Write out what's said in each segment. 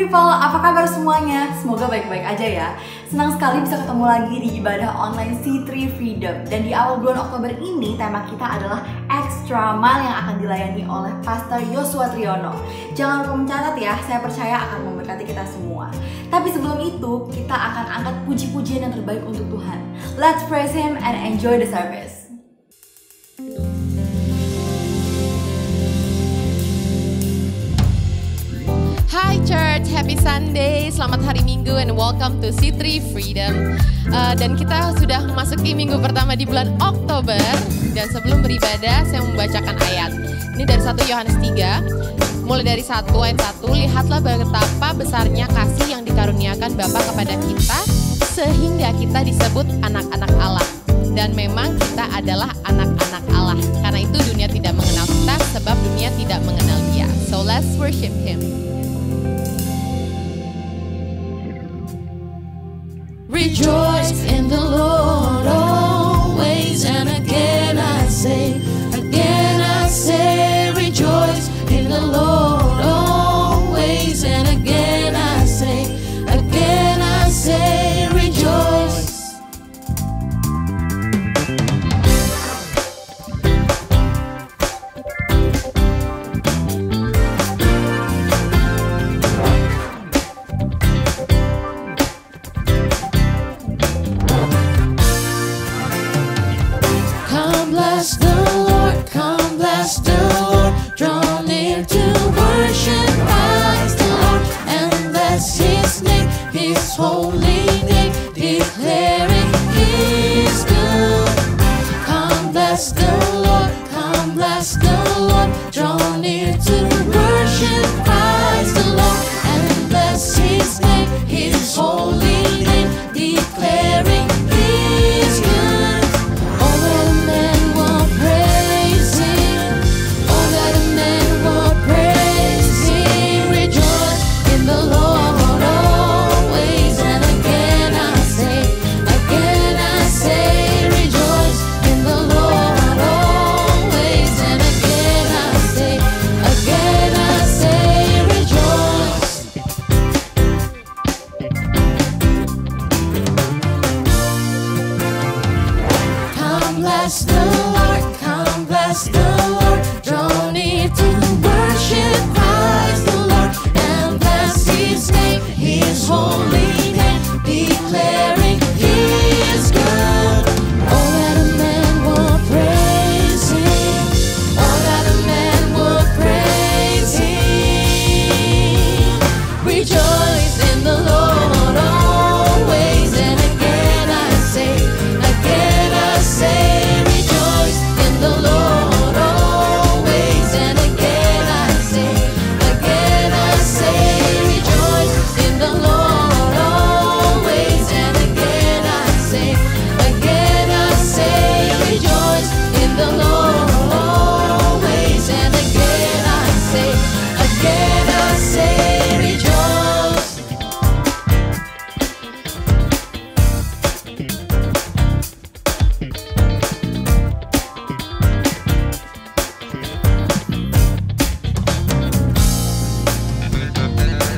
people, apa kabar semuanya? Semoga baik-baik aja ya. Senang sekali bisa ketemu lagi di ibadah online C3 Freedom. Dan di awal bulan Oktober ini, tema kita adalah Extra Mile yang akan dilayani oleh Pastor Yosua Triono. Jangan lupa mencatat ya, saya percaya akan memberkati kita semua. Tapi sebelum itu, kita akan angkat puji-pujian yang terbaik untuk Tuhan. Let's praise Him and enjoy the service. Hi church, happy Sunday, selamat hari Minggu and welcome to C3 Freedom. Dan kita sudah memasuki minggu pertama di bulan Oktober. Dan sebelum beribadah saya membacakan ayat. Ini dari 1 Yohanes 3, mulai dari 1 ayat 1. Lihatlah betapa besarnya kasih yang dikaruniakan Bapa kepada kita, sehingga kita disebut anak-anak Allah. Dan memang kita adalah anak-anak Allah. Karena itu dunia tidak mengenal kita, sebab dunia tidak mengenal Dia. So let's worship Him. Rejoice in the Lord always, and again I say, rejoice in the Lord always, and again I say, rejoice. Draw near to worship Christ the Lord, and bless His name, His holy name, declaring He's good. Come bless the Lord, come bless the Lord. Draw near to worship Christ the Lord, and bless His name, His holy name, declaring He's good. All that men will praise Him. The Lord always, and again I say, rejoice in the Lord always, and again I say, rejoice. Come bless the Lord, come bless the Lord, draw near to worship Christ the Lord, and bless His name, His holy name, declaring He is good. Oh, that a man will praise Him, oh, that a man will praise Him. Rejoice in the Lord always, and again I say, rejoice in the Lord always, and again I say, rejoice in the Lord always, and again I say, rejoice in the Lord always, and again I say, rejoice.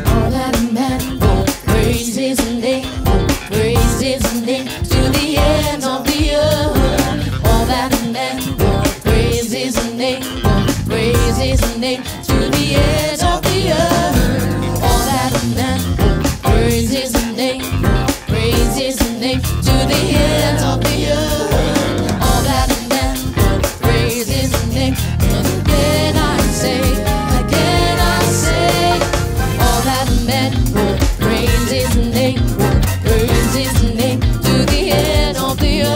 All that a man will praise His name, to the end of the earth. All that a man will praise His name, to the end of the earth. All that a man will praise His name, to the end of the earth. All that a man will praise His name, and again I say, all that a man will praise His name, to the end of the earth.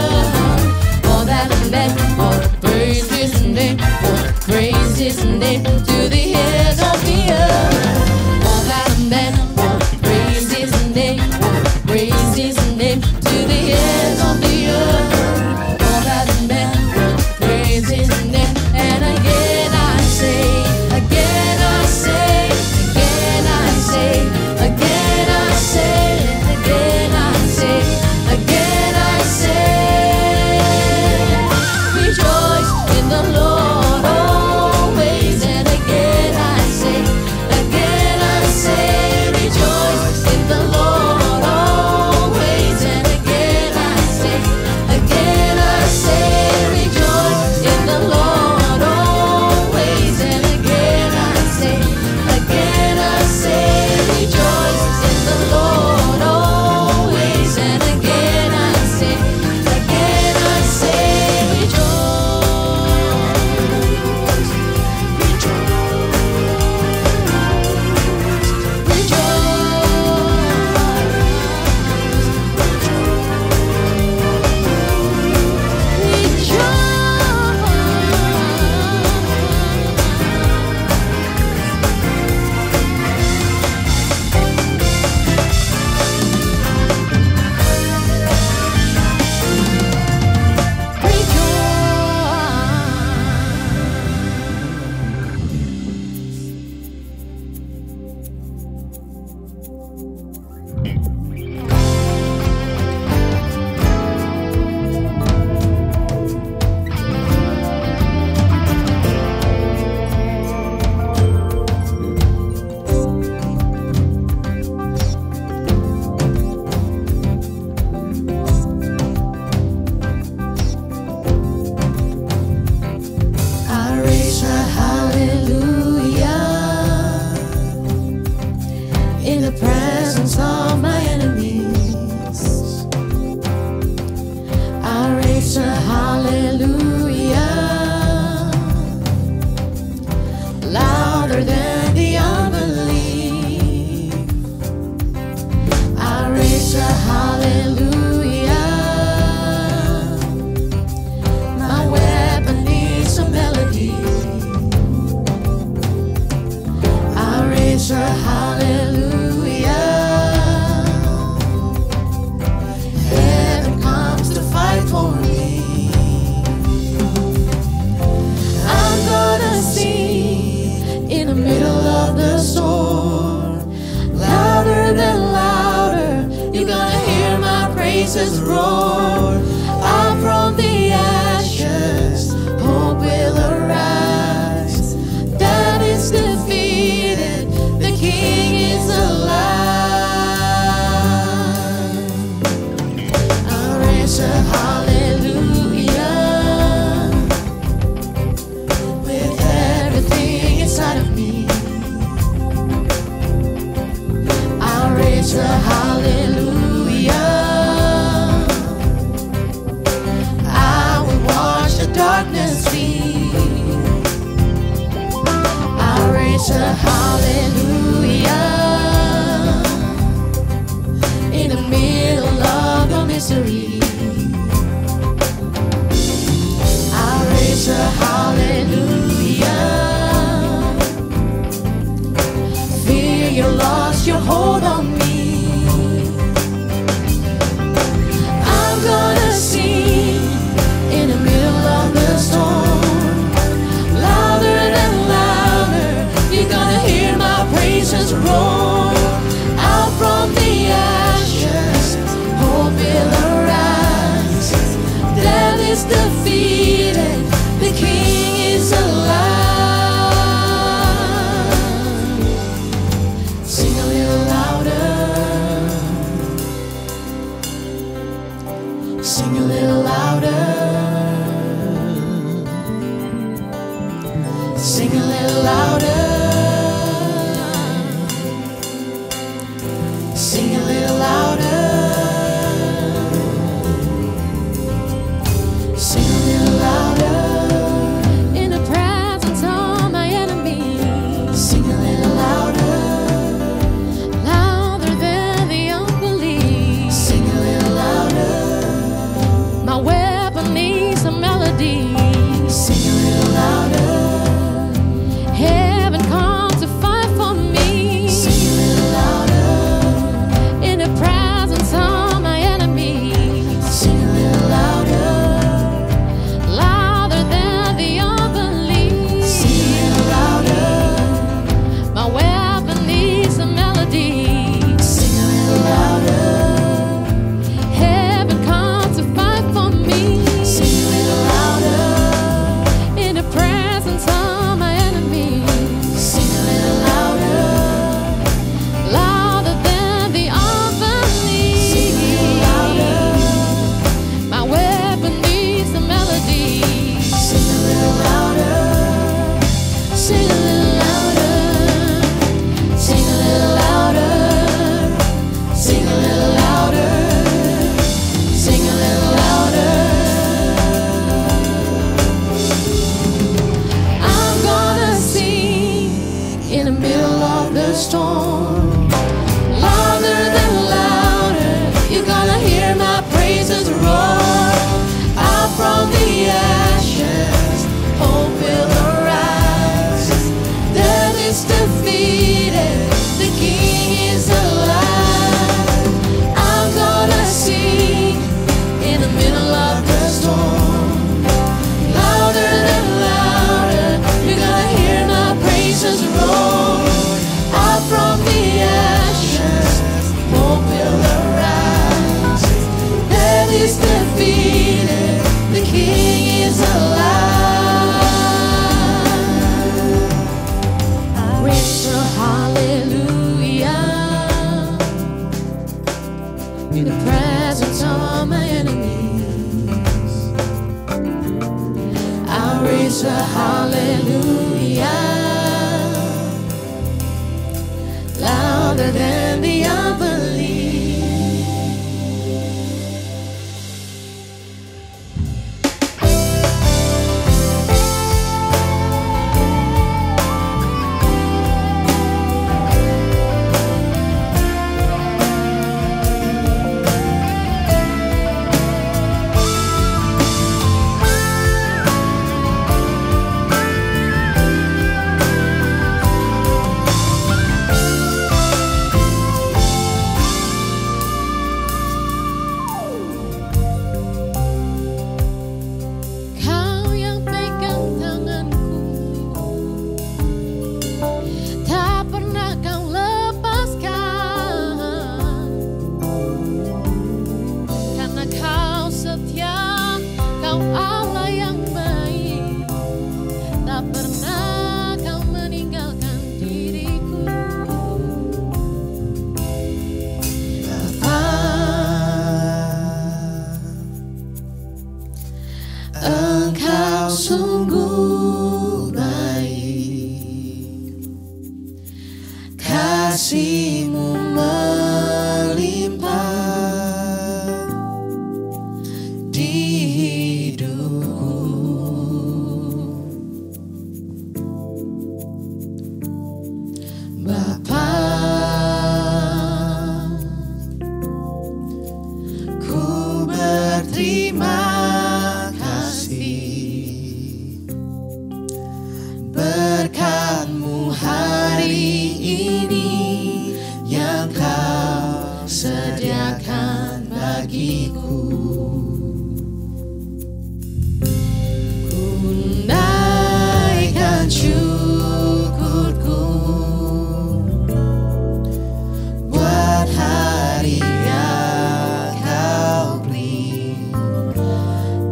roar. Out from the ashes, hope will arise. Death is defeated, the King is alive. I'll raise a hallelujah with everything inside of me. I'll raise a hallelujah. I will watch the darkness flee. I'll raise a hallelujah in the middle of the misery. I'll raise a hallelujah. Fear you lost your hold on me. I'm gonna sing in the middle of the storm. Louder and louder, you're gonna hear my praises roar. Out from the ashes, hope will arise. Death is defeated, the King is alive. Sing a little louder. Sing a little louder. Sing a little louder. Sing a little louder. Sing a little louder. In the presence of my enemies. Sing a little louder. Louder than the unbelief. Sing a little louder. My weapon needs a melody. Sing a little louder. Heaven comes to fight for me. Sing a little louder. In the presence of my enemies. Sing a little louder. Louder than the unbelief. Sing a little louder. My weapon needs a melody. Sing a little louder. Heaven comes to fight for me. Sing a little louder. In the presence of my enemies. Sing a little louder. Louder than the unbelief. Sing a little louder. My weapon needs a melody. Sing a little louder. Sing a little louder. Sing a little louder. Sing a little louder. Sing a little louder. I'm gonna sing in the middle of the storm. Louder than louder, you're gonna hear my praises roar. Out from the ashes, hope will arise. Death is defeated, the King is alive. I'm gonna sing in the middle of the storm. Louder than louder, you're gonna hear my praises roar. Out from the ashes, hope will arise. Death is defeated, the King is alive. Raise a hallelujah in the presence of my enemies. I'll raise a hallelujah louder than the unbelief. Allah yang baik, tak pernah kau meninggalkan diriku. Bapa, Engkau sungguh baik, kasih-Mu melimpah di hidupku. Bapa, ku berterima kasih berkat-Mu hari ini yang Kau sediakan bagiku. Ku naikkan syukurku buat hari yang Kau beri,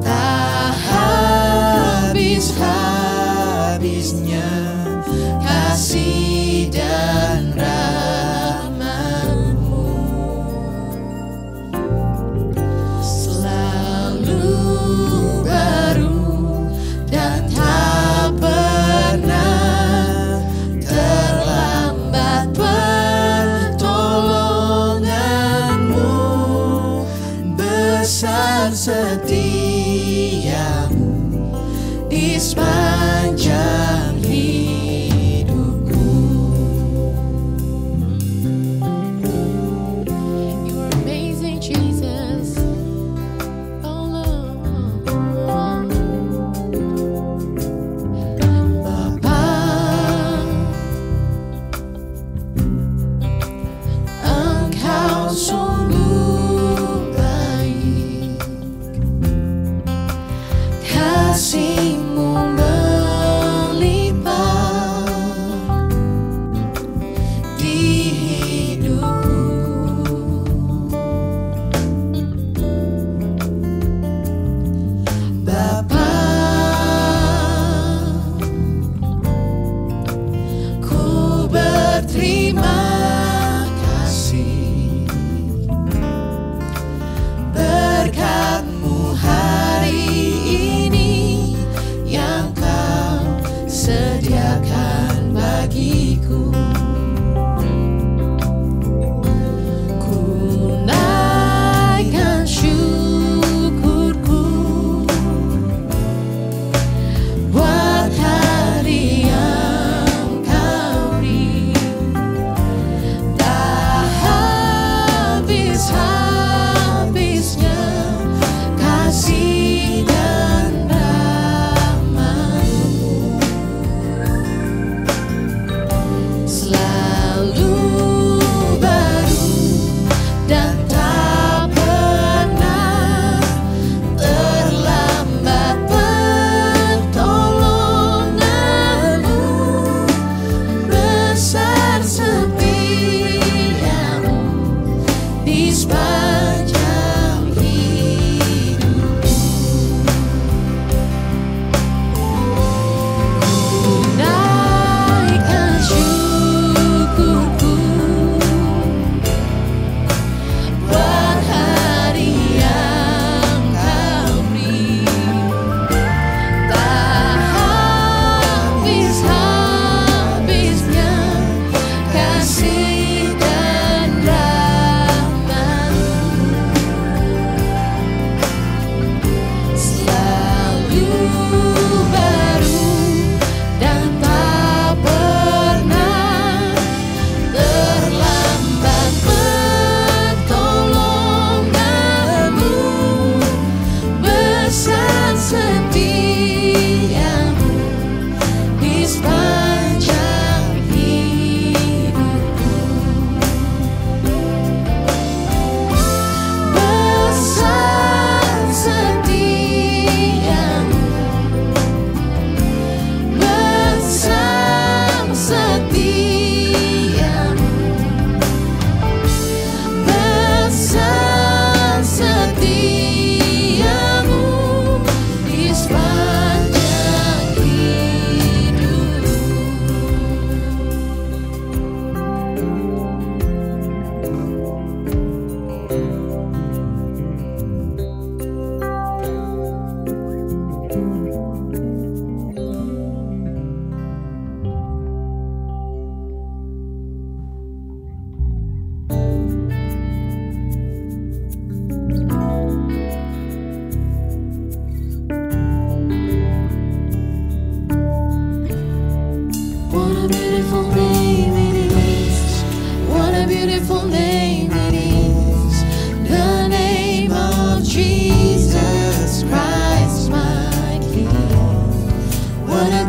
tak habis-habisnya kasih dan rahmat-Mu, selalu baru dan tak pernah terlambat pertolongan-Mu, besar setia-Mu di sepanjang hidupku. You are amazing, Jesus. Oh Lord. Bapa, Engkau sungguh baik, kasih-Mu melimpah di hidupku. Bapa, ku berterima kasih berkat-Mu hari ini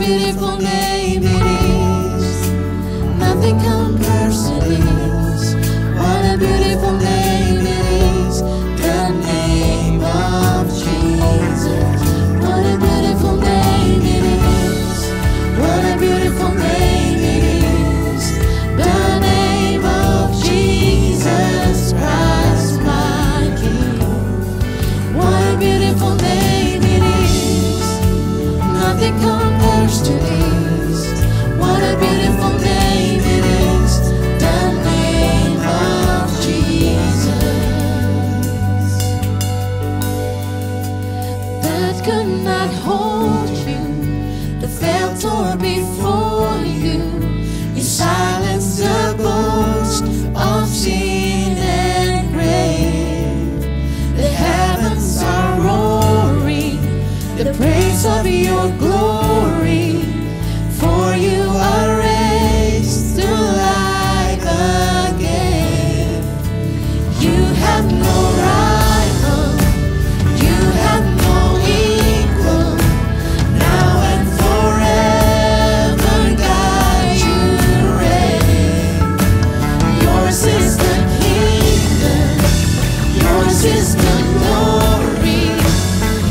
beautiful name it is. Nothing compares to this. What a beautiful name it is. The name of Jesus. What a beautiful name it is. What a beautiful name it is. The name of Jesus Christ, my King. What a beautiful name it is. Nothing compares to this. What a beautiful name it is. The name of Jesus. That could not hold you. The veil tore before you. You silenced the boast of sin and grave. The heavens are roaring the praise of your glory. For you are raised to life again. You have no rival. You have no equal. Now and forever, God, you reign. Yours is the kingdom. Yours is the glory.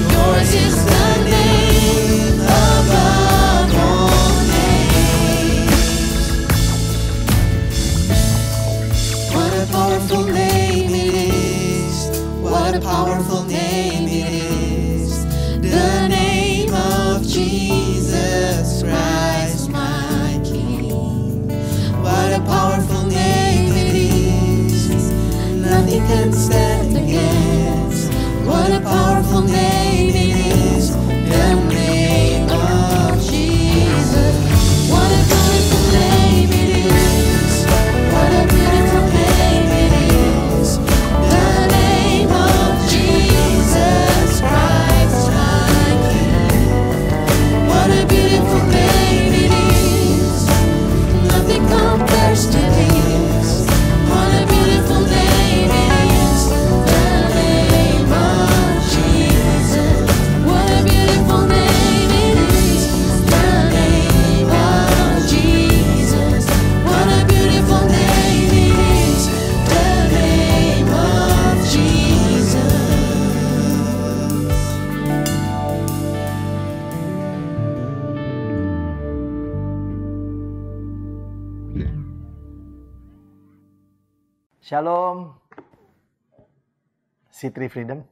Yours is the name above all names. What a powerful name it is. What a powerful name it is. The name of Jesus Christ, my King. What a powerful name it is. Nothing can stand against. What a powerful name it is. The name of Jesus. What a beautiful name it is. What a beautiful name it is. The name of Jesus Christ, my King. What a beautiful name it is. Nothing compares to this. What a beautiful name it is. The name of Jesus. What a beautiful name it is. The name of Jesus. What a beautiful name it is. The name of Jesus. Shalom, C3 Freedom.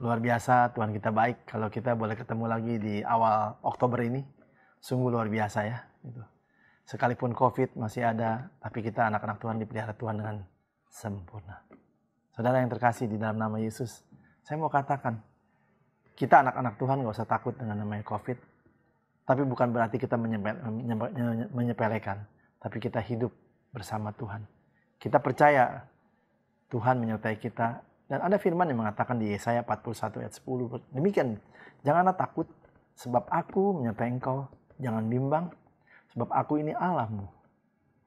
Luar biasa, Tuhan kita baik. Kalau kita boleh ketemu lagi di awal Oktober ini, sungguh luar biasa ya. Gitu. Sekalipun COVID masih ada, tapi kita anak-anak Tuhan dipelihara Tuhan dengan sempurna. Saudara yang terkasih di dalam nama Yesus, saya mau katakan, kita anak-anak Tuhan gak usah takut dengan namanya COVID. Tapi bukan berarti kita menyepelekan, tapi kita hidup bersama Tuhan. Kita percaya Tuhan menyertai kita. Dan ada firman yang mengatakan di Yesaya 41 ayat 10. Demikian, janganlah takut sebab aku menyertai engkau. Jangan bimbang sebab aku ini Allahmu.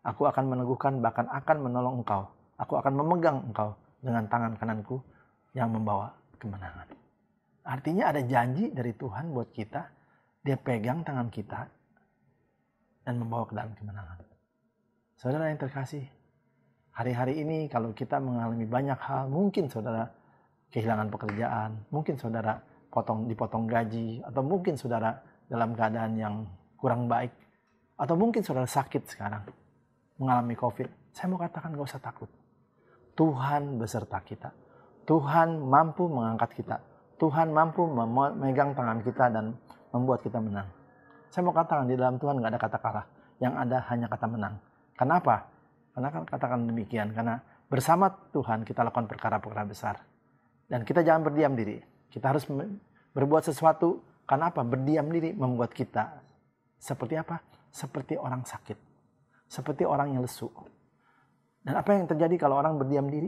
Aku akan meneguhkan bahkan akan menolong engkau. Aku akan memegang engkau dengan tangan kananku yang membawa kemenangan. Artinya ada janji dari Tuhan buat kita. Dia pegang tangan kita dan membawa ke dalam kemenangan. Saudara yang terkasih, hari-hari ini kalau kita mengalami banyak hal, mungkin saudara kehilangan pekerjaan, mungkin saudara dipotong gaji, atau mungkin saudara dalam keadaan yang kurang baik, atau mungkin saudara sakit sekarang, mengalami COVID. Saya mau katakan gak usah takut. Tuhan beserta kita. Tuhan mampu mengangkat kita. Tuhan mampu memegang tangan kita dan membuat kita menang. Saya mau katakan di dalam Tuhan gak ada kata kalah. Yang ada hanya kata menang. Kenapa? Karena kan katakan demikian. Karena bersama Tuhan kita lakukan perkara-perkara besar. Dan kita jangan berdiam diri. Kita harus berbuat sesuatu. Karena apa? Berdiam diri membuat kita seperti apa? Seperti orang sakit. Seperti orang yang lesu. Dan apa yang terjadi kalau orang berdiam diri?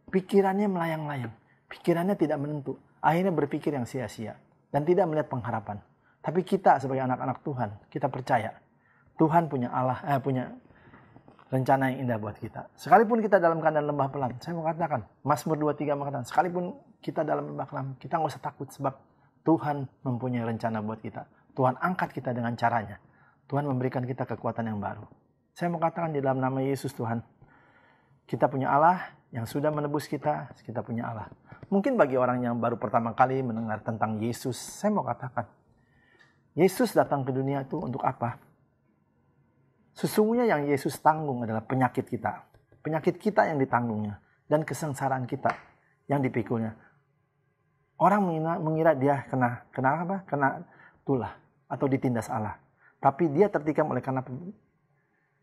Pikirannya melayang-layang. Pikirannya tidak menentu. Akhirnya berpikir yang sia-sia. Dan tidak melihat pengharapan. Tapi kita sebagai anak-anak Tuhan, kita percaya. Tuhan punya punya rencana yang indah buat kita. Sekalipun kita dalam keadaan lembah kelam, saya mau katakan, Mazmur 23 mengatakan, sekalipun kita dalam lembah kelam, kita nggak usah takut sebab Tuhan mempunyai rencana buat kita. Tuhan angkat kita dengan caranya. Tuhan memberikan kita kekuatan yang baru. Saya mau katakan di dalam nama Yesus Tuhan, kita punya Allah yang sudah menebus kita punya Allah. Mungkin bagi orang yang baru pertama kali mendengar tentang Yesus, saya mau katakan, Yesus datang ke dunia itu untuk apa? Sesungguhnya yang Yesus tanggung adalah penyakit kita. Penyakit kita yang ditanggungnya. Dan kesengsaraan kita yang dipikulnya. Orang mengira dia kena apa? Kena tulah atau ditindas Allah. Tapi dia tertikam oleh karena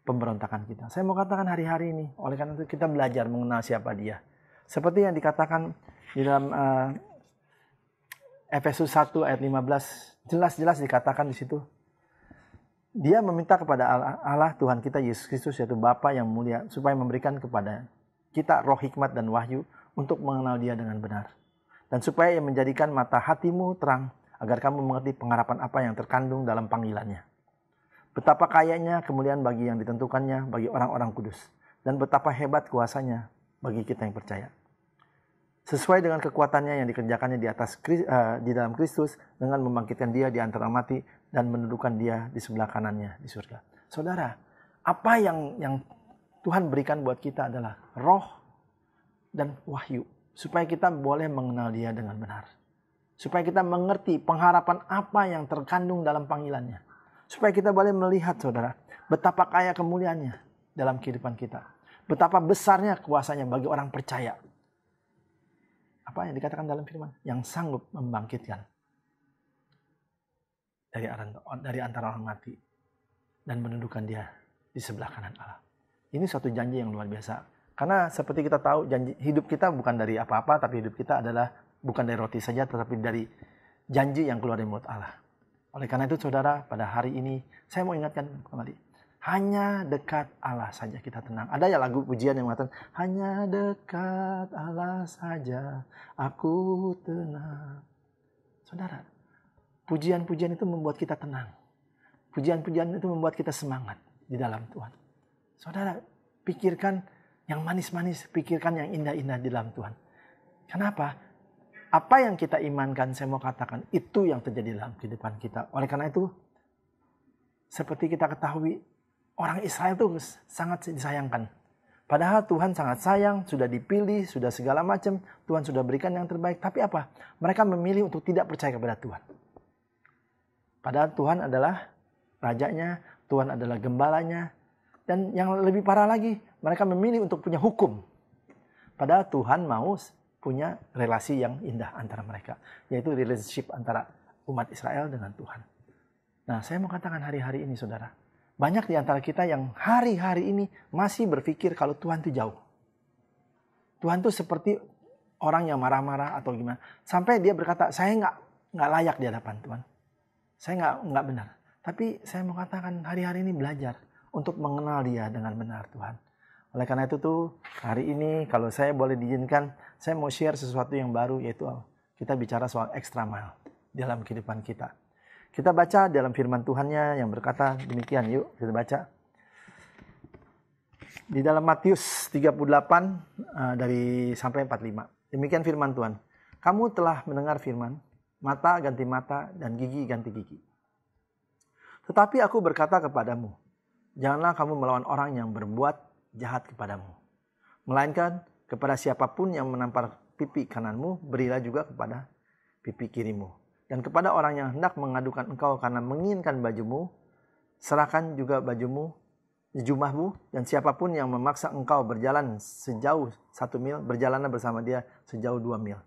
pemberontakan kita. Saya mau katakan hari-hari ini, oleh karena itu kita belajar mengenal siapa dia. Seperti yang dikatakan di dalam Efesus 1 ayat 15, jelas-jelas dikatakan di situ. Dia meminta kepada Allah Tuhan kita Yesus Kristus, yaitu Bapa yang mulia, supaya memberikan kepada kita roh hikmat dan wahyu untuk mengenal dia dengan benar. Dan supaya ia menjadikan mata hatimu terang, agar kamu mengerti pengharapan apa yang terkandung dalam panggilannya. Betapa kayanya kemuliaan bagi yang ditentukannya, bagi orang-orang kudus. Dan betapa hebat kuasanya bagi kita yang percaya. Sesuai dengan kekuatannya yang dikerjakannya di dalam Kristus, dengan membangkitkan dia di antara mati, dan mendudukan dia di sebelah kanannya di surga. Saudara, apa yang Tuhan berikan buat kita adalah roh dan wahyu. Supaya kita boleh mengenal dia dengan benar. Supaya kita mengerti pengharapan apa yang terkandung dalam panggilannya. Supaya kita boleh melihat, saudara, betapa kaya kemuliaannya dalam kehidupan kita. Betapa besarnya kuasanya bagi orang percaya. Apa yang dikatakan dalam firman? Yang sanggup membangkitkan dari antara orang mati dan menundukkan dia di sebelah kanan Allah. Ini suatu janji yang luar biasa. Karena seperti kita tahu, janji hidup kita bukan dari apa-apa, tapi hidup kita adalah bukan dari roti saja, tetapi dari janji yang keluar dari mulut Allah. Oleh karena itu, saudara, pada hari ini saya mau ingatkan kembali, hanya dekat Allah saja kita tenang. Ada ya lagu pujian yang mengatakan, hanya dekat Allah saja aku tenang. Saudara, pujian-pujian itu membuat kita tenang. Pujian-pujian itu membuat kita semangat di dalam Tuhan. Saudara, pikirkan yang manis-manis, pikirkan yang indah-indah di dalam Tuhan. Kenapa? Apa yang kita imankan, saya mau katakan, itu yang terjadi dalam kehidupan kita. Oleh karena itu, seperti kita ketahui, orang Israel itu sangat disayangkan. Padahal Tuhan sangat sayang, sudah dipilih, sudah segala macam, Tuhan sudah berikan yang terbaik. Tapi apa? Mereka memilih untuk tidak percaya kepada Tuhan. Padahal Tuhan adalah rajanya, Tuhan adalah gembalanya. Dan yang lebih parah lagi, mereka memilih untuk punya hukum. Padahal Tuhan mau punya relasi yang indah antara mereka. Yaitu relationship antara umat Israel dengan Tuhan. Nah, saya mau katakan hari-hari ini, saudara. Banyak di antara kita yang hari-hari ini masih berpikir kalau Tuhan itu jauh. Tuhan itu seperti orang yang marah-marah atau gimana. Sampai dia berkata, saya nggak layak di hadapan Tuhan. Saya nggak benar. Tapi saya mau katakan hari-hari ini belajar untuk mengenal dia dengan benar, Tuhan. Oleh karena itu tuh, hari ini kalau saya boleh diizinkan, saya mau share sesuatu yang baru, yaitu kita bicara soal extra mile dalam kehidupan kita. Kita baca dalam firman Tuhannya yang berkata demikian, yuk kita baca. Di dalam Matius 38 dari sampai 45. Demikian firman Tuhan. Kamu telah mendengar firman, mata ganti mata dan gigi ganti gigi. Tetapi aku berkata kepadamu, janganlah kamu melawan orang yang berbuat jahat kepadamu. Melainkan kepada siapapun yang menampar pipi kananmu, berilah juga kepada pipi kirimu. Dan kepada orang yang hendak mengadukan engkau karena menginginkan bajumu, serahkan juga jubahmu. Dan siapapun yang memaksa engkau berjalan sejauh 1 mil, berjalanlah bersama dia sejauh 2 mil.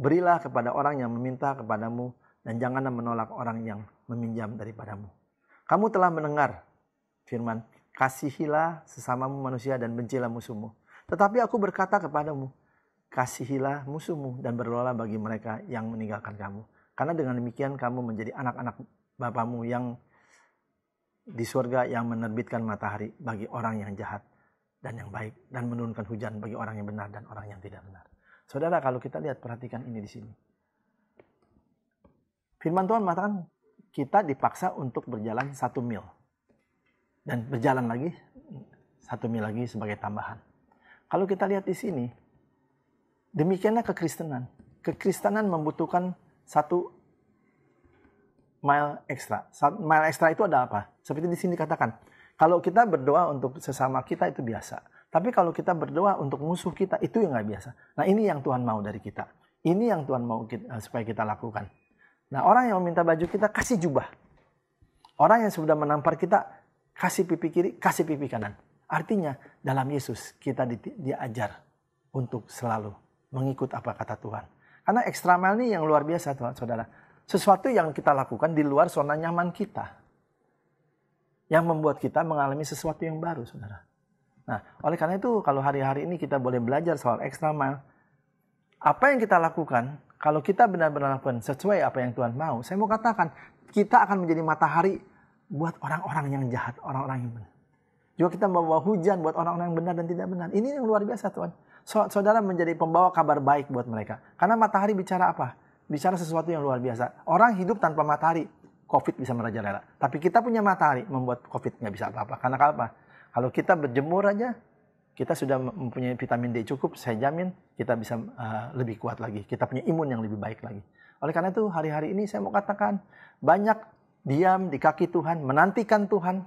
Berilah kepada orang yang meminta kepadamu, dan janganlah menolak orang yang meminjam daripadamu. Kamu telah mendengar firman, kasihilah sesamamu manusia dan bencilah musuhmu. Tetapi aku berkata kepadamu, kasihilah musuhmu dan berdoalah bagi mereka yang meninggalkan kamu. Karena dengan demikian kamu menjadi anak-anak Bapamu yang di surga yang menerbitkan matahari bagi orang yang jahat dan yang baik. Dan menurunkan hujan bagi orang yang benar dan orang yang tidak benar. Saudara, kalau kita lihat, perhatikan ini di sini. Firman Tuhan mengatakan kita dipaksa untuk berjalan 1 mil. Dan berjalan lagi 1 mil lagi sebagai tambahan. Kalau kita lihat di sini, demikianlah kekristenan. Kekristenan membutuhkan satu mile extra. Mile extra itu ada apa? Seperti di sini dikatakan, kalau kita berdoa untuk sesama kita itu biasa. Tapi kalau kita berdoa untuk musuh kita, itu yang nggak biasa. Nah, ini yang Tuhan mau dari kita. Ini yang Tuhan mau supaya kita lakukan. Nah, orang yang meminta baju kita, kasih jubah. Orang yang sudah menampar kita, kasih pipi kiri, kasih pipi kanan. Artinya, dalam Yesus kita diajar untuk selalu mengikut apa kata Tuhan. Karena extra mile ini yang luar biasa, saudara. Sesuatu yang kita lakukan di luar zona nyaman kita. Yang membuat kita mengalami sesuatu yang baru, saudara. Nah, oleh karena itu, kalau hari-hari ini kita boleh belajar soal extra mile, apa yang kita lakukan, kalau kita benar-benar lakukan sesuai apa yang Tuhan mau, saya mau katakan, kita akan menjadi matahari buat orang-orang yang jahat, orang-orang yang benar. Juga kita membawa hujan buat orang-orang yang benar dan tidak benar. Ini yang luar biasa, Tuhan. Saudara menjadi pembawa kabar baik buat mereka. Karena matahari bicara apa? Bicara sesuatu yang luar biasa. Orang hidup tanpa matahari, COVID bisa merajalela. Tapi kita punya matahari, membuat COVID nggak bisa apa-apa. Karena apa? Kalau kita berjemur aja, kita sudah mempunyai vitamin D cukup, saya jamin kita bisa lebih kuat lagi. Kita punya imun yang lebih baik lagi. Oleh karena itu, hari-hari ini saya mau katakan, banyak diam di kaki Tuhan, menantikan Tuhan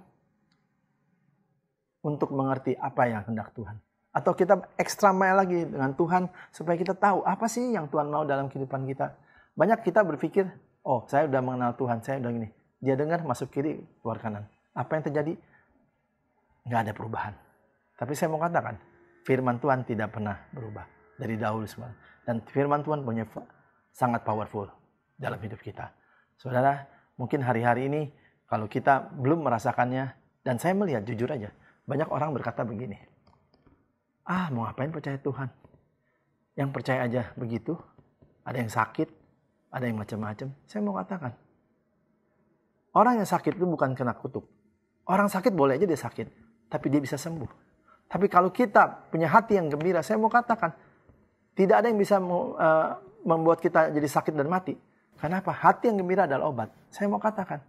untuk mengerti apa yang hendak Tuhan. Atau kita extra mile lagi dengan Tuhan, supaya kita tahu apa sih yang Tuhan mau dalam kehidupan kita. Banyak kita berpikir, oh saya udah mengenal Tuhan, saya udah gini. Dia dengar masuk kiri, keluar kanan. Apa yang terjadi? Nggak ada perubahan. Tapi saya mau katakan, firman Tuhan tidak pernah berubah dari dahulu semua. Dan firman Tuhan punya sangat powerful dalam hidup kita. Saudara, mungkin hari-hari ini kalau kita belum merasakannya, dan saya melihat jujur aja, banyak orang berkata begini, mau ngapain percaya Tuhan? Yang percaya aja begitu, ada yang sakit, ada yang macam-macam. Saya mau katakan, orang yang sakit itu bukan kena kutuk. Orang sakit boleh aja dia sakit, tapi dia bisa sembuh. Tapi kalau kita punya hati yang gembira, saya mau katakan, tidak ada yang bisa membuat kita jadi sakit dan mati. Kenapa? Hati yang gembira adalah obat. Saya mau katakan.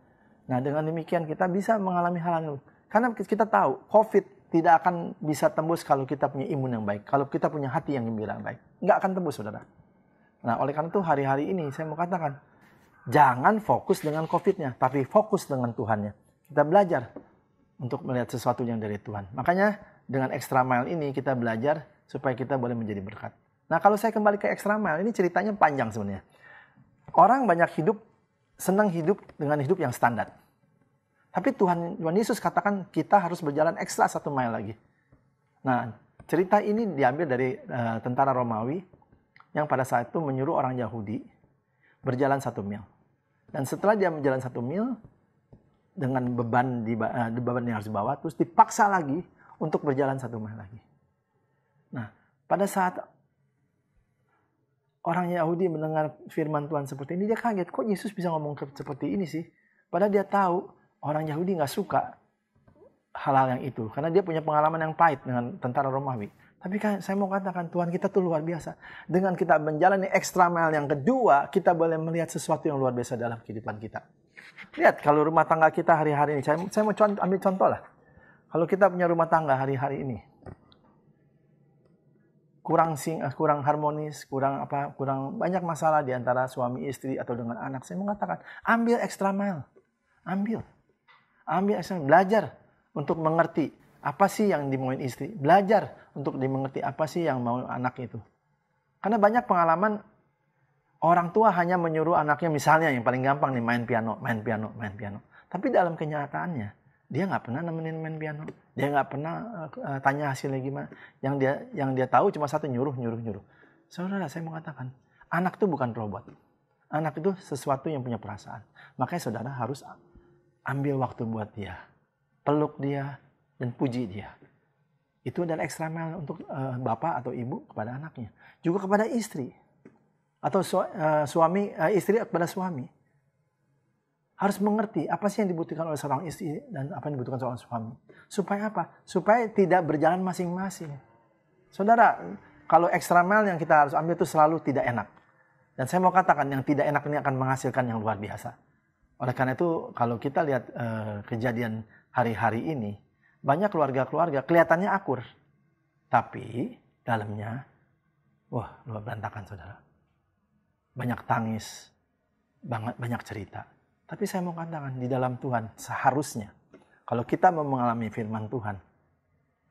Nah, dengan demikian kita bisa mengalami hal yang karena kita tahu, COVID tidak akan bisa tembus kalau kita punya imun yang baik. Kalau kita punya hati yang gembira yang baik. Nggak akan tembus, saudara. Nah, oleh karena itu hari-hari ini saya mau katakan, jangan fokus dengan COVID-nya, tapi fokus dengan Tuhannya. Kita belajar untuk melihat sesuatu yang dari Tuhan. Makanya dengan extra mile ini kita belajar supaya kita boleh menjadi berkat. Nah, kalau saya kembali ke extra mile, ini ceritanya panjang sebenarnya. Orang banyak senang hidup dengan hidup yang standar. Tapi Tuhan Yesus katakan kita harus berjalan ekstra 1 mile lagi. Nah, cerita ini diambil dari tentara Romawi yang pada saat itu menyuruh orang Yahudi berjalan 1 mil. Dan setelah dia berjalan 1 mil dengan beban yang harus dibawa, terus dipaksa lagi untuk berjalan 1 mil lagi. Nah, pada saat orang Yahudi mendengar firman Tuhan seperti ini, dia kaget, kok Yesus bisa ngomong seperti ini sih? Padahal dia tahu orang Yahudi nggak suka hal-hal yang itu. Karena dia punya pengalaman yang pahit dengan tentara Romawi. Tapi kan saya mau katakan Tuhan kita tuh luar biasa. Dengan kita menjalani extra mile yang kedua, kita boleh melihat sesuatu yang luar biasa dalam kehidupan kita. Lihat kalau rumah tangga kita hari-hari ini. Saya mau ambil contoh lah. Kalau kita punya rumah tangga hari-hari ini. Kurang harmonis, kurang banyak masalah di antara suami istri atau dengan anak. Saya mau katakan, ambil extra mile. Ambil extra mile. Belajar untuk mengerti apa sih yang dimauin istri. Belajar untuk dimengerti apa sih yang mau anak itu. Karena banyak pengalaman orang tua hanya menyuruh anaknya, misalnya yang paling gampang nih, main piano. Tapi dalam kenyataannya, dia nggak pernah nemenin main piano. Dia nggak pernah tanya hasilnya gimana. Yang dia tahu cuma satu, nyuruh. Saudara, saya mau katakan, anak itu bukan robot. Anak itu sesuatu yang punya perasaan. Makanya saudara harus ambil waktu buat dia. Peluk dia dan puji dia. Itu adalah extra mile untuk bapak atau ibu kepada anaknya. Juga kepada istri. Atau istri kepada suami. Harus mengerti apa sih yang dibutuhkan oleh seorang istri dan apa yang dibutuhkan seorang suami. Supaya apa? Supaya tidak berjalan masing-masing. Saudara, kalau extra mile yang kita harus ambil itu selalu tidak enak. Dan saya mau katakan yang tidak enak ini akan menghasilkan yang luar biasa. Oleh karena itu kalau kita lihat kejadian hari-hari ini, banyak keluarga-keluarga kelihatannya akur. Tapi dalamnya, wah luar berantakan saudara. Banyak tangis, banyak cerita. Tapi saya mau katakan di dalam Tuhan seharusnya kalau kita mau mengalami firman Tuhan,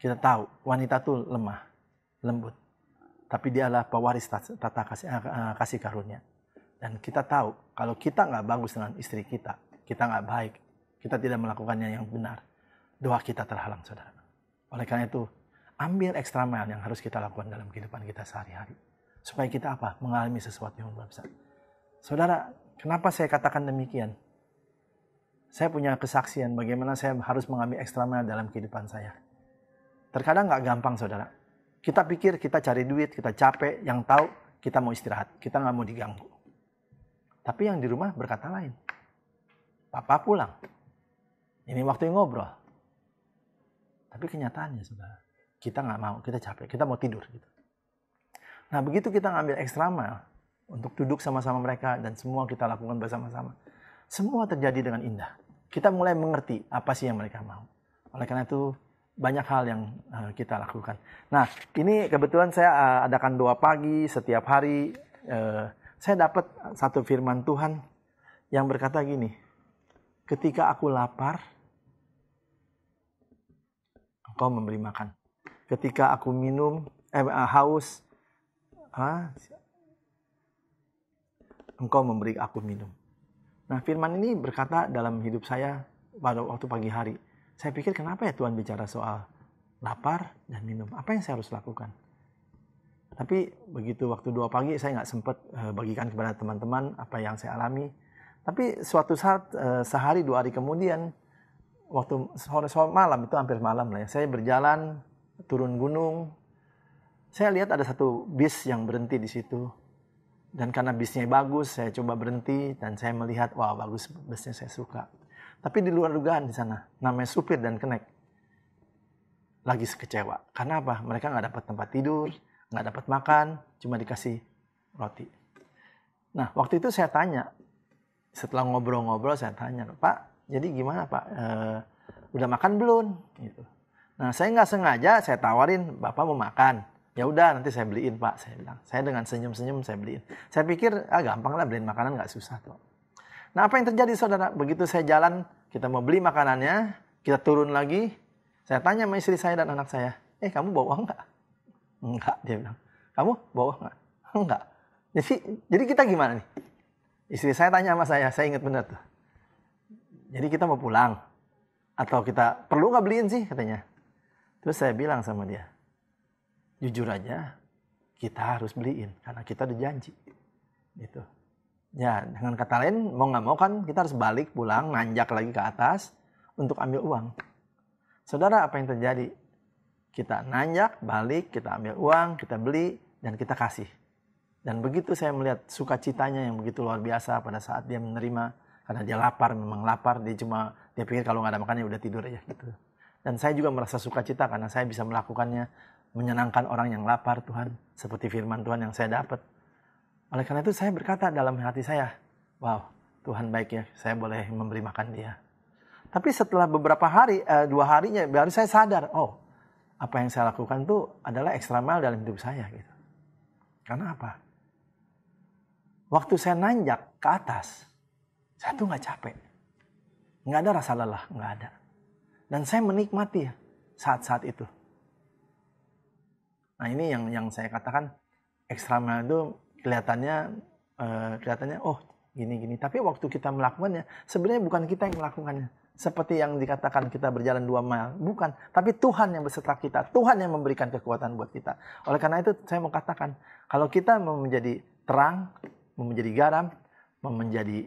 kita tahu wanita itu lemah, lembut. Tapi dia adalah pewaris tata kasih karunia. Dan kita tahu kalau kita nggak bagus dengan istri kita nggak baik, kita tidak melakukannya yang benar, doa kita terhalang, saudara. Oleh karena itu, ambil extra mile yang harus kita lakukan dalam kehidupan kita sehari-hari. Supaya kita apa? Mengalami sesuatu yang luar biasa. Saudara, kenapa saya katakan demikian? Saya punya kesaksian bagaimana saya harus mengambil extra mile dalam kehidupan saya. Terkadang nggak gampang, saudara. Kita pikir kita cari duit, kita capek, yang tahu kita mau istirahat, kita nggak mau diganggu. Tapi yang di rumah berkata lain. Papa pulang. Ini waktu ngobrol. Tapi kenyataannya, saudara, kita nggak mau, kita capek, kita mau tidur. Gitu. Nah, begitu kita ngambil extra mile untuk duduk sama-sama mereka dan semua kita lakukan bersama-sama. Semua terjadi dengan indah. Kita mulai mengerti apa sih yang mereka mau. Oleh karena itu, banyak hal yang kita lakukan. Nah, ini kebetulan saya adakan doa pagi setiap hari. Saya dapat satu firman Tuhan yang berkata gini, ketika aku lapar, Engkau memberi makan. Ketika aku minum, haus, Engkau memberi aku minum. Nah, firman ini berkata dalam hidup saya pada waktu pagi hari. Saya pikir kenapa ya Tuhan bicara soal lapar dan minum. Apa yang saya harus lakukan? Tapi begitu waktu doa pagi saya nggak sempat bagikan kepada teman-teman apa yang saya alami. Tapi suatu saat sehari 2 hari kemudian, waktu sore malam itu hampir malam lah ya. Saya berjalan turun gunung. Saya lihat ada satu bis yang berhenti di situ. Dan karena bisnya bagus, saya coba berhenti dan saya melihat, wah bagus bisnya, saya suka. Tapi di luar dugaan di sana, namanya supir dan kenek lagi kecewa. Karena apa? Mereka nggak dapat tempat tidur, nggak dapat makan, cuma dikasih roti. Nah, waktu itu saya tanya, setelah ngobrol-ngobrol saya tanya, Pak, jadi gimana Pak? Udah makan belum? Gitu. Nah, saya nggak sengaja saya tawarin, Bapak mau makan. Ya udah nanti saya beliin Pak, saya bilang. Saya dengan senyum-senyum saya beliin. Saya pikir gampang lah beliin makanan, nggak susah tuh. Nah, apa yang terjadi saudara? Begitu saya jalan, kita mau beli makanannya, kita turun lagi. Saya tanya sama istri saya dan anak saya, kamu bawa uang nggak? Enggak, dia bilang. Kamu bawa uang nggak? Enggak. Jadi kita gimana nih? Istri saya tanya sama saya ingat benar tuh. Jadi kita mau pulang atau kita perlu nggak beliin sih katanya. Terus saya bilang sama dia, jujur aja, kita harus beliin karena kita udah janji. Gitu. Ya, dengan kata lain, mau nggak mau kan kita harus balik pulang, nanjak lagi ke atas untuk ambil uang. Saudara, apa yang terjadi? Kita nanjak, balik, kita ambil uang, kita beli, dan kita kasih. Dan begitu saya melihat sukacitanya yang begitu luar biasa pada saat dia menerima, karena dia lapar, memang lapar, dia pikir kalau nggak ada makannya udah tidur aja gitu. Dan saya juga merasa sukacita karena saya bisa melakukannya, menyenangkan orang yang lapar Tuhan, seperti firman Tuhan yang saya dapat. Oleh karena itu saya berkata dalam hati saya, wow, Tuhan baik ya, saya boleh memberi makan dia. Tapi setelah beberapa hari, 2 harinya, baru saya sadar, oh, apa yang saya lakukan itu adalah extra mile dalam hidup saya gitu. Karena apa? Waktu saya nanjak ke atas, saya tuh nggak capek, nggak ada rasa lelah, nggak ada. Dan saya menikmati saat-saat itu. Nah ini yang saya katakan extra mile itu kelihatannya oh gini-gini. Tapi waktu kita melakukannya, sebenarnya bukan kita yang melakukannya. Seperti yang dikatakan kita berjalan 2 mile. Bukan. Tapi Tuhan yang beserta kita. Tuhan yang memberikan kekuatan buat kita. Oleh karena itu saya mau katakan, kalau kita mau menjadi terang, mau menjadi garam, mau menjadi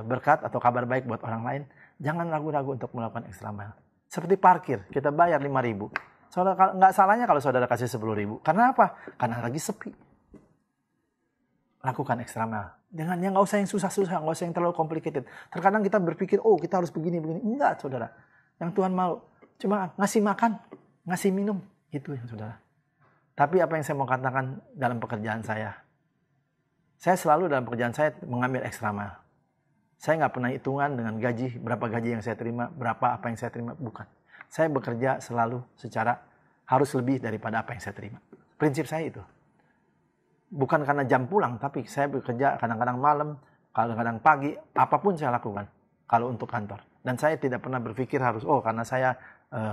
berkat atau kabar baik buat orang lain, jangan ragu-ragu untuk melakukan extra mile. Seperti parkir, kita bayar 5.000. Saudara, nggak salahnya kalau saudara kasih 10.000. Karena apa? Karena lagi sepi. Lakukan extra mile. Dengan yang nggak usah yang susah-susah, nggak usah yang terlalu complicated. Terkadang kita berpikir, oh kita harus begini-begini. Enggak, saudara. Yang Tuhan mau cuma ngasih makan, ngasih minum. Itu yang saudara. Tapi apa yang saya mau katakan dalam pekerjaan saya selalu dalam pekerjaan saya mengambil extra mile. Saya nggak pernah hitungan dengan gaji, berapa gaji yang saya terima, berapa apa yang saya terima. Bukan. Saya bekerja selalu secara harus lebih daripada apa yang saya terima. Prinsip saya itu. Bukan karena jam pulang, tapi saya bekerja kadang-kadang malam, kadang-kadang pagi, apapun saya lakukan. kalau untuk kantor. Dan saya tidak pernah berpikir harus, karena saya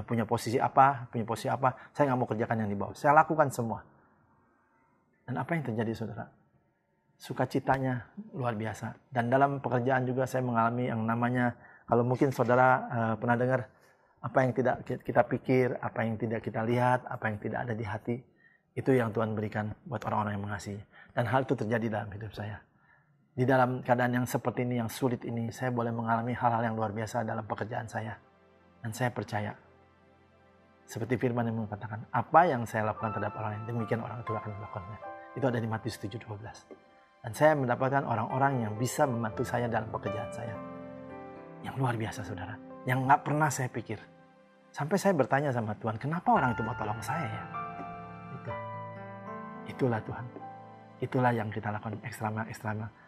punya posisi apa, saya nggak mau kerjakan yang di bawah. Saya lakukan semua. Dan apa yang terjadi, saudara? Sukacitanya luar biasa. Dan dalam pekerjaan juga saya mengalami yang namanya, kalau mungkin saudara pernah dengar, apa yang tidak kita pikir, apa yang tidak kita lihat, apa yang tidak ada di hati, itu yang Tuhan berikan buat orang-orang yang mengasihi. Dan hal itu terjadi dalam hidup saya. Di dalam keadaan yang seperti ini, yang sulit ini, saya boleh mengalami hal-hal yang luar biasa dalam pekerjaan saya. Dan saya percaya, seperti firman yang mengatakan, apa yang saya lakukan terhadap orang lain, demikian orang itu akan melakukannya. Itu ada di Matius 7:12. Dan saya mendapatkan orang-orang yang bisa membantu saya dalam pekerjaan saya. Yang luar biasa, saudara. Yang nggak pernah saya pikir. Sampai saya bertanya sama Tuhan, kenapa orang itu mau tolong saya ya? Itulah Tuhan. Itulah yang kita lakukan ekstra.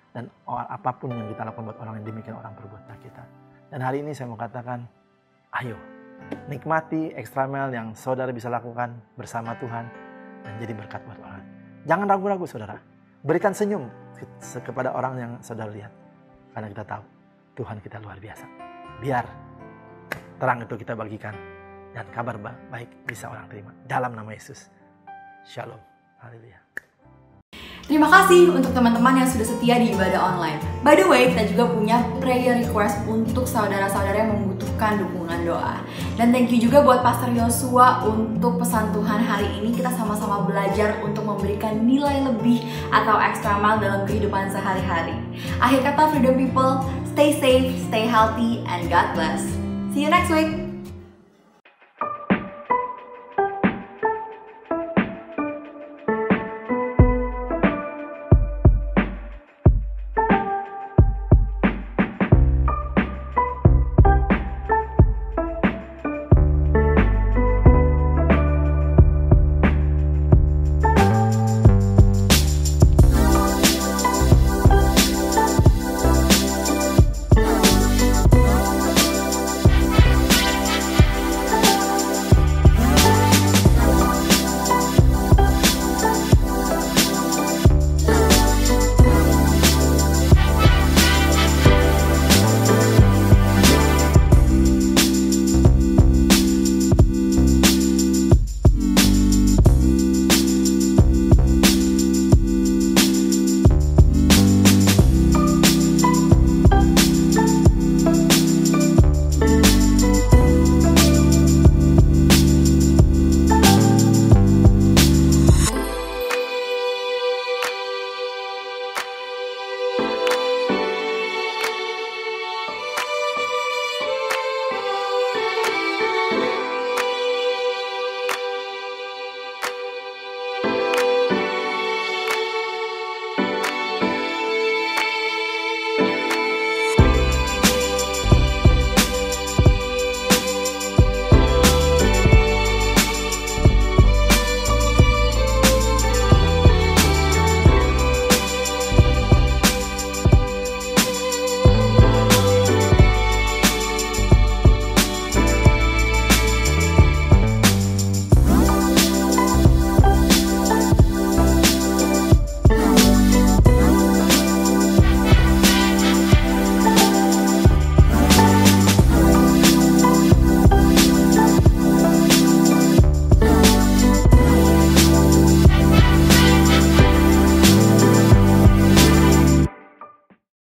Dan apapun yang kita lakukan buat orang yang demikian orang berbuat kita. Dan hari ini saya mau katakan, ayo nikmati extra mile yang saudara bisa lakukan bersama Tuhan dan jadi berkat buat orang. Jangan ragu-ragu, saudara. Berikan senyum kepada orang yang saudara lihat. Karena kita tahu Tuhan kita luar biasa. Biar terang itu kita bagikan dan kabar baik bisa orang terima. Dalam nama Yesus. Shalom. Haleluya. Terima kasih untuk teman-teman yang sudah setia di ibadah online. By the way, kita juga punya prayer request untuk saudara-saudara yang membutuhkan dukungan doa. Dan thank you juga buat Pastor Yosua untuk pesan Tuhan hari ini. Kita sama-sama belajar untuk memberikan nilai lebih atau extra mile dalam kehidupan sehari-hari. Akhir kata, Freedom People, stay safe, stay healthy, and God bless. See you next week.